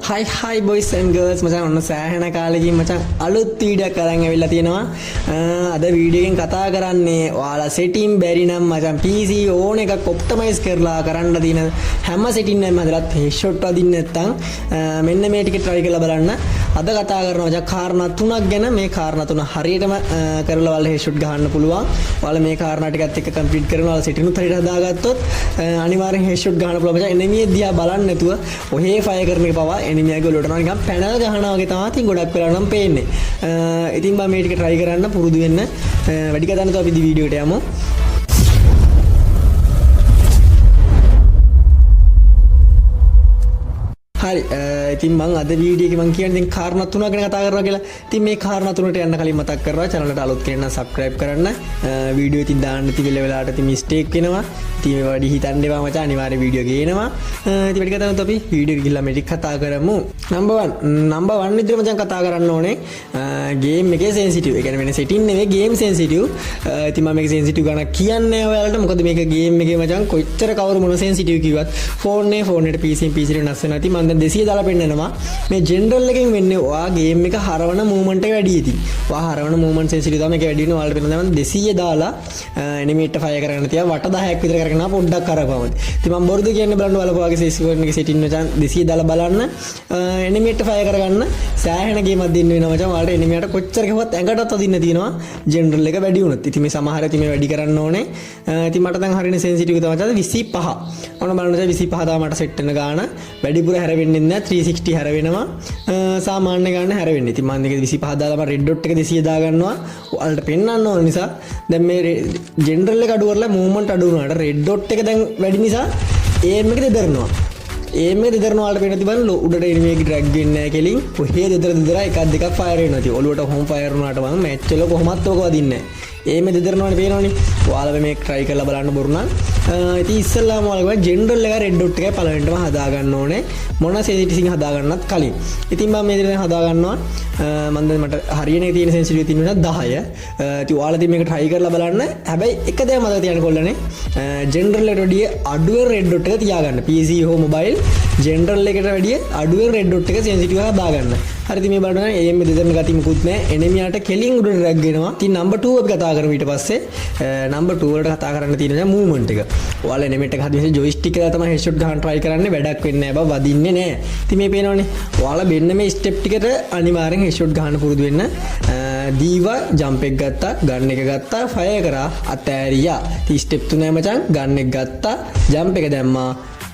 Hi boys and girls මචං ඔන්න සෑහෙන කාලෙකින් මචං අලුත් වීඩියෝයක් අරන් ඇවිල්ලා තියෙනවා. අද වීඩියෝ එකෙන් කතා කරන්නේ ඔයාලා setting බැරි නම් මචං PC ඕන එකක් ඔප්ටිමයිස් කරලා කරන්න තියෙන හැම setting එකක්ම හදලත් headshot වදින්න නැත්තම් මෙන්න මේ ටික try කරලා බලන්න. අද කතා කරනවා මචං කාරණා තුනක් ගැන. මේ කාරණා තුන හරියටම කරලා ඔයාලා headshot ගහන්න පුළුවන්. ඔයාලා මේ කාරණා ටිකත් එක්ක complete කරනවා ඔයාලා setting උත් හරියට හදාගත්තොත් අනිවාර්යෙන් headshot ගහන්න පුළුවන් මචං. enemy දිහා බලන්න නැතුව ඔහේ fire කරන එක පවා enemy එක වලට නිකන් පැනල් ගහනවා වගේ තමයි තින් ගොඩක් වෙලා නම් පේන්නේ. ඉතින් මම මේ ටික try කරන්න පුරුදු වෙන්න. වැඩි කතා නැතුව අපි වීඩියෝ එකට යමු. හරි ඉතින් මම අද වීඩියෝ එකේ මම කියන්නේ දැන් කාරණා තුනක් ගැන කතා කරනවා කියලා. ඉතින් මේ කාරණා තුනට යන්න කලින් මතක් කරනවා channel එකට අලුත් කෙනෙක් නම් subscribe කරන්න. වීඩියෝ ඉතින් දාන්න තිබිලා වෙලාවට ඉතින් mistake වෙනවා. ඉතින් මේ වැඩි හිතන්න එපා මචං අනිවාර්ය වීඩියෝ ගේනවා. ඉතින් වැඩි කතා නැතුව අපි වීඩියෝ එක ගිහලා මේ ටික කතා කරමු. number 1 විදිහට මචං කතා කරන්න ඕනේ game එකේ sensitive. ඒ කියන්නේ වෙන setting නෙවෙයි game sensitive. ඉතින් මම මේක sensitive ගණන් කියන්නේ ඔයාලට. මොකද මේක game එකේ මචං කොච්චර කවුරු මොන sensitive කිව්වත් phone එකට PC වෙනස් වෙනවා. ඉතින් මම දැන් 200 දාලා පෙන්නනවා. මේ general එකෙන් වෙන්නේ ඔයා game එක හරවන movement එක වැඩි ඉතින්. ඔයා හරවන movement sensitive තමයි මේක වැඩි වෙනවා. ඔයාලට පෙන්නනවා මම 200 දාලා enemy එක fire කරගෙන තියා වට 10ක් විතර කරගෙන පොඩ්ඩක් කරපුවාම. ඉතින් මම බොරුද කියන්නේ බලන්න ඔයාලා ඔයාගේ session එකේ setting මචං 200 දාලා බලන්න. enemy එක fire කරගන්න සෑහෙන ගේමක් දෙන්න වෙනවා මචං. ඔයාලට enemy එකට කොච්චර කිව්වත් ඇඟටත් අදින්න තියෙනවා general එක වැඩි වුණොත්. ඉතින් මේ සමහර ඉතින් මේ වැඩි කරන්න ඕනේ. ඉතින් මට දැන් හරියනේ sensitive තමයි මචං 25. ඔන්න බලන්න මචං 25 තමයි මට set වෙන ගාන. වැඩිපුර හැරෙන්නේ නැහැ 360 හැරෙනවා. සාමාන්‍ය ගාන හැරෙන්නේ. ඉතින් මම මේක 25 දාලා මම red dot එක 200 දා ගන්නවා. ඔයාලට පෙන්වන්න ඕන නිසා දැන් මේ general එක අඩු කරලා movement අඩු වුණාට red dot එක දැන් වැඩි නිසා aim එක දෙදරනවා. aim එක දෙදරනවා වලට පේන තිබන් උඩට enemy එක drag වෙන්නේ නැහැ කෙලින්. ඔහේ දෙදර එකක් දෙකක් fire වෙනවා. ඉතින් ඔලුවට home fire වුණාට මම match වල කොහොමත් ඕක වදින්නේ නැහැ. aim එක දෙදරනවානේ පේනවනේ. ඔයාලා මේක try කරලා බලන්න බොරු නම්. ඉතින් ඉස්සල්ලාම ඔයාලා general එක red dot එකයි පළවෙනිටම හදා ගන්න ඕනේ. මොන sensitivity හදා ගන්නත් කලින්. ඉතින් මම මේ විදිහට හදා ගන්නවා. මම දැන් මට හරියනේ තියෙන sensitivity තියෙනවා 10. ඉතින් ඔයාලා ඉතින් මේක try කරලා බලන්න. හැබැයි එක දේ මතක තියාගන්න කොල්ලනේ. general එකට වැඩිය අඩුවෙන් red dot එක තියාගන්න. PC හෝ mobile general එකට වැඩිය අඩුවෙන් red dot එක sensitive එක හදා ගන්න. හරි ඉතින් මේ බලන්න aim දෙදරන ගතිය මුකුත් නැහැ. enemy යට කෙලින් උඩට drag වෙනවා. ඉතින් number 2 අපි කතා කරමු ඊට පස්සේ. number 2 වලට කතා කරන්න තියෙන movement එක. ඔයාලා enemy එකට හදිස්සියේ joystick එක තමයි headshot ගන්න try කරන්නේ. වැඩක් වෙන්නේ නැහැ බා වදින්නේ නැහැ. ඉතින් මේ පේනවනේ. ඔයාලා මෙන්න මේ step ටිකට අනිවාර්යෙන් headshot ගන්න පුරුදු වෙන්න. දීවා jump එක ගත්තා, gun එක ගත්තා, fire කරා, අතෑරියා. ඉතින් step 3 මචං gun එක ගත්තා, jump එක දැම්මා,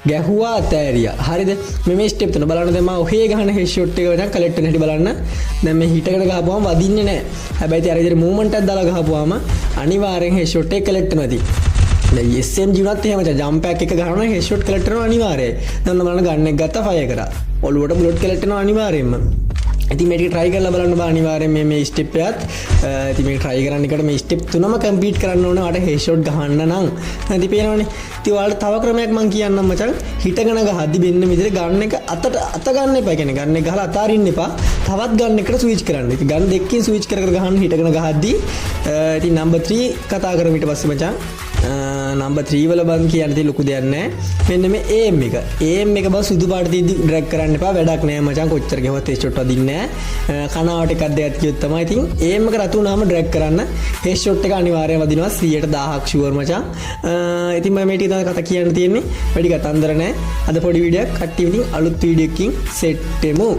ගැහුවා, අතෑරියා. හරිද? මේ step 3 බලන්න දැන් මම ඔහේ ගහන headshot එක මචං collect වෙන හැටි බලන්න. දැන් මේ හිටකට ගහපුවම වදින්නේ නැහැ. හැබැයි ඉතින් අර විදිහට movement එකක් දාලා ගහපුවාම අනිවාර්යෙන් headshot එක collect වෙනවා ඉතින්. දැන් SMG උනත් එහෙම jump pack එක ගහනවා headshot collect කරනවා අනිවාර්යයි. දැන් බලන්න gun එක ගත්තා fire කරා. ඔලුවට bullet collect වෙනවා අනිවාර්යයෙන්ම. ඉතින් මේක try කරලා බලන්න බා අනිවාර්යෙන් මේ step එකත් ඉතින් මේක try කරන්න එකට මේ step තුනම complete කරන්න ඕනේ මට headshot ගහන්න නම්. ඉතින් පේනවනේ. ඉතින් ඔයාලට තව ක්‍රමයක් මම කියන්නම් මචං. හිටගෙන ගහද්දි මෙන්න විදිහට ගන්න එක අත ගන්න එපා. කියන්නේ ගන්න එක ගහලා අතාරින්න එපා. තවත් ගන්න එකට switch කරන්න. ඉතින් ගන්න දෙකකින් switch කර ගහන්න හිටගෙන ගහද්දි ඉතින් number 3 කතා කරමු ඊට පස්සේ මචං. number 3 වල බන් කියන්න තියෙන ලොකු දෙයක් නැහැ. මෙන්න මේ aim එක. aim එක බස් සුදු පාට තියදී drag කරන්න එපා. වැඩක් නැහැ මචං. කොච්චර ගෙවත් headshot වදින්නේ නැහැ. කනාවට එකක් දෙයක් කියොත් තමයි. ඉතින් aim එක රතු වුණාම drag කරන්න. headshot එක අනිවාර්යයෙන් වදිනවා 100%ක් sure මචං. ඉතින් මම මේ ටික තමයි කතා කියන්න තියෙන්නේ. වැඩි කතන්දර නැහැ. අද පොඩි වීඩියෝයක් කට්ටිය ඉතින් අලුත් වීඩියෝ එකකින් සෙට් වෙමු.